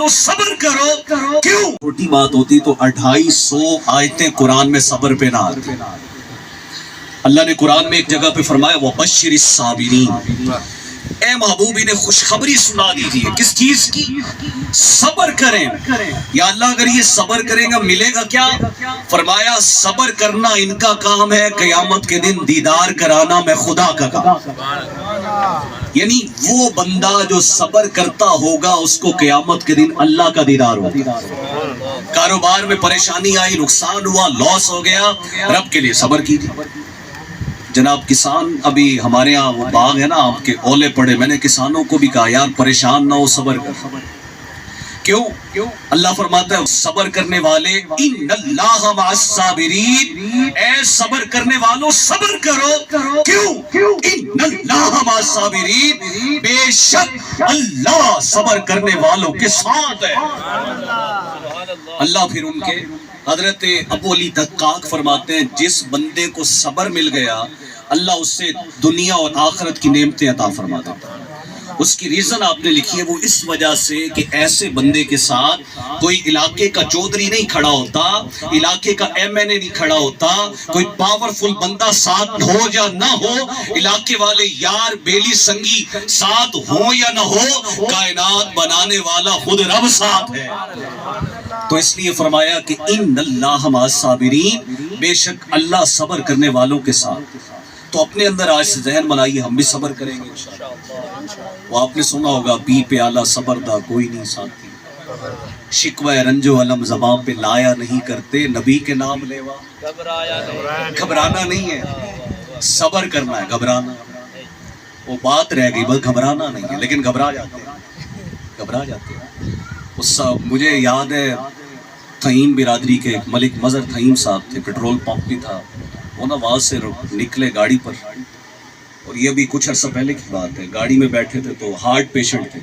والوں صبر کرو. کیوں؟ چھوٹی بات ہوتی تو 250 آیتیں قرآن میں صبر پہ نہ آتی. اللہ نے قرآن میں ایک جگہ پہ فرمایا وَبَشِّرِ الصَّابِرِينَ، اے محبوب انہیں خوشخبری سنا دیجیے. کس چیز کی؟ صبر کریں. یا اللہ اگر یہ صبر کریں گا ملے گا کیا؟ فرمایا صبر کرنا ان کا کام ہے، قیامت کے دن دیدار کرانا میں خدا کا کام. یعنی وہ بندہ جو صبر کرتا ہوگا اس کو قیامت کے دن اللہ کا دیدار ہوگا. کاروبار میں پریشانی آئی، نقصان ہوا، لاس ہو گیا، رب کے لیے صبر کیجیے. جناب کسان ابھی ہمارے ہاں وہ باغ ہے نا آپ کے، اولے پڑے. میں نے کسانوں کو بھی کہا یار پریشان نہ ہو، صبر کر. کیوں؟ اللہ فرماتا ہے صبر کرنے والے ان اللہ مع الصابرین، اے صبر کرنے والوں صبر کرو. کیوں؟ ان اللہ مع الصابرین، بے شک اللہ صبر کرنے والوں کے ساتھ ہے. اللہ پھر ان کے حضرت ابو علی دقاق فرماتے ہیں جس بندے کو صبر مل گیا اللہ اس سے دنیا اور آخرت کی نعمتیں عطا فرما دیتا ہے. اس کی ریزن آپ نے لکھی ہے، وہ اس وجہ سے کہ ایسے بندے کے ساتھ کوئی علاقے کا چودھری نہیں کھڑا ہوتا، علاقے کا ایم این اے نہیں کھڑا ہوتا، کوئی پاورفل بندہ ساتھ ہو یا نہ ہو، علاقے والے یار بیلی سنگی ساتھ ہو یا نہ ہو، کائنات بنانے والا خود رب ساتھ ہے. تو اس لیے فرمایا کہ ان اللہ مع الصابرین، بے شک اللہ صبر کرنے والوں کے ساتھ. تو اپنے اندر آج سے ذہن بنائیے ہم بھی صبر کریں گے انشاءاللہ. وہ آپ نے سنا ہوگا بی پہ آلہ صبر دا کوئی نہیں ساتھی، شکوہ رنج و علم زبان پہ لایا نہیں کرتے، نبی کے نام لیوا گھبرانا نہیں ہے، صبر کرنا ہے. گھبرانا وہ بات رہ گئی، بس گھبرانا نہیں ہے، لیکن گھبرا جاتے ہیں. مجھے یاد ہے تھئیم برادری کے ایک ملک مظہر تھئیم صاحب تھے، پیٹرول پمپ بھی تھا. وہ نا وہاں سے نکلے گاڑی پر، اور یہ بھی کچھ عرصہ پہلے کی بات ہے، گاڑی میں بیٹھے تھے تو ہارٹ پیشنٹ تھے.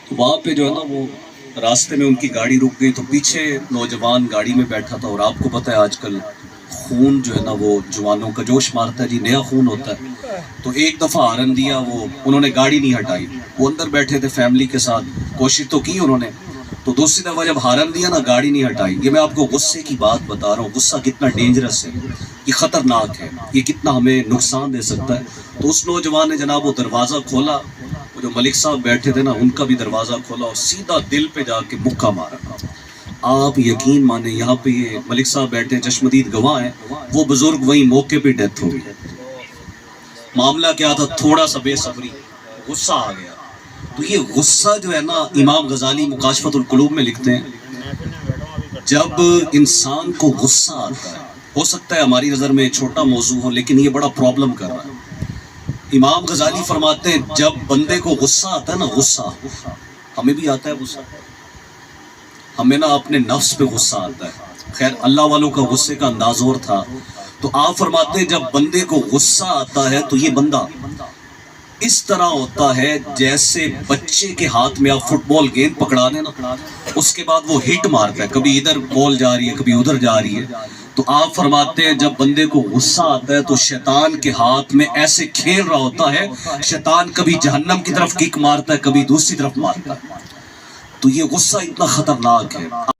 تو وہاں پہ جو ہے نا وہ راستے میں ان کی گاڑی رک گئی تو پیچھے نوجوان گاڑی میں بیٹھا تھا. اور آپ کو پتہ ہے آج کل خون جو ہے نا وہ جوانوں کا جوش مارتا ہے جی، نیا خون ہوتا ہے. تو ایک دفعہ ہارن دیا، وہ انہوں نے گاڑی نہیں ہٹائی. وہ اندر بیٹھے تھے فیملی کے ساتھ، کوشش تو کی انہوں نے، تو دوسری دفعہ جب ہارن دیا نا گاڑی نہیں ہٹائی. یہ میں آپ کو غصے کی بات بتا رہا ہوں، غصہ کتنا ڈینجرس ہے، یہ خطرناک ہے، یہ کتنا ہمیں نقصان دے سکتا ہے. تو اس نوجوان نے جناب وہ دروازہ کھولا، وہ جو ملک صاحب بیٹھے تھے نا ان کا بھی دروازہ کھولا اور سیدھا دل پہ جا کے مکہ مارا. آپ یقین مانیں یہاں پہ یہ ملک صاحب بیٹھے چشمدید گواہ ہیں، وہ بزرگ وہیں موقع پہ ڈیتھ ہو گئی. معاملہ کیا تھا؟ تھوڑا سا بے صبری، غصہ آ گیا. تو یہ غصہ جو ہے نا امام غزالی مکاشفۃ القلوب میں لکھتے ہیں جب انسان کو غصہ آتا ہے، ہو سکتا ہے ہماری نظر میں چھوٹا موضوع ہو لیکن یہ بڑا پرابلم کر رہا ہے. امام غزالی فرماتے ہیں جب بندے کو غصہ آتا ہے نا، غصہ ہمیں بھی آتا ہے، غصہ ہمیں نا اپنے نفس پہ غصہ آتا ہے. خیر اللہ والوں کا غصے کا انداز اور تھا. تو آپ فرماتے ہیں جب بندے کو غصہ آتا ہے تو یہ بندہ اس طرح ہوتا ہے جیسے بچے کے ہاتھ میں آپ فٹ بال گیند پکڑا دیں نا، اس کے بعد وہ ہٹ مارتا ہے، کبھی ادھر بال جا رہی ہے کبھی ادھر جا رہی ہے. تو آپ فرماتے ہیں جب بندے کو غصہ آتا ہے تو شیطان کے ہاتھ میں ایسے کھیل رہا ہوتا ہے، شیطان کبھی جہنم کی طرف کک مارتا ہے کبھی دوسری طرف مارتا ہے. تو یہ غصہ اتنا خطرناک ہے.